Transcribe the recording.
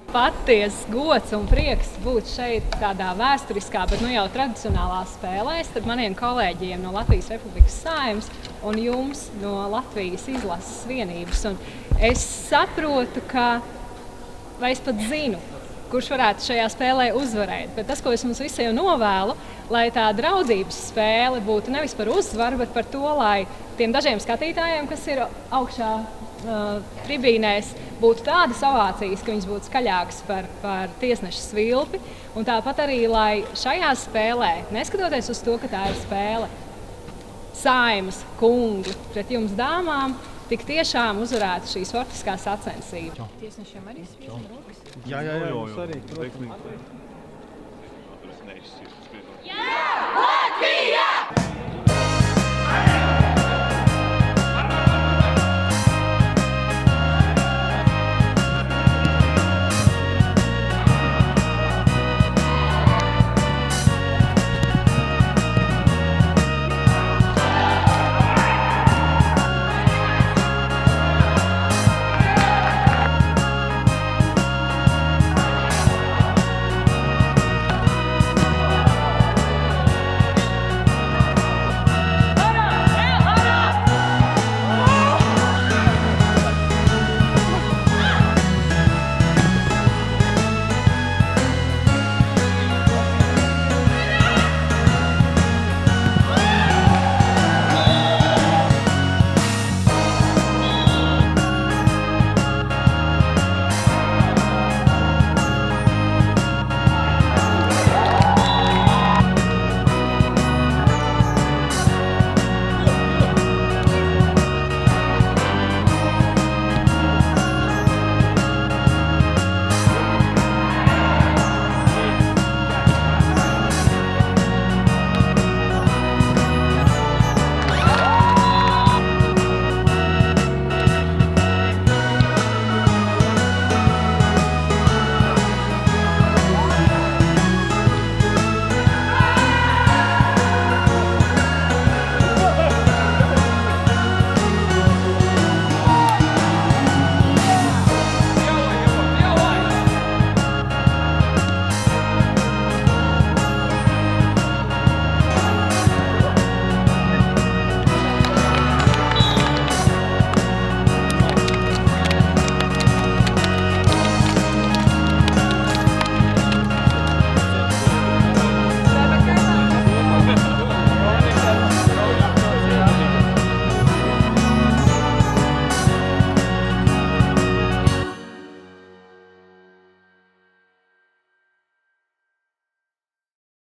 Patiesas gods un prieks būt šeit tādā vēsturiskā, bet jau tradicionālā spēlē starp maniem kolēģiem no Latvijas Republikas Saeimas un jums no Latvijas izlases vienības. Un es saprotu, vai es pat zinu, kurš varētu šajā spēlē uzvarēt. Bet tas, ko es mums visiem novēlu, lai tā draudzības spēle būtu nevis par uzvaru, bet par to, lai tiem dažiem skatītājiem, kas ir augšā tribīnēs, būtu tādas ovācijas, ka viņas būtu skaļākas par tiesneša svilpi. Un tāpat arī, lai šajā spēlē, neskatoties uz to, ka tā ir spēle Saeimas kungi pret jums dāmām, tik tiešām uzvarētu šīs sportiskās sacensības. Tiesnešiem arī svīst rokas? Jā, mums arī.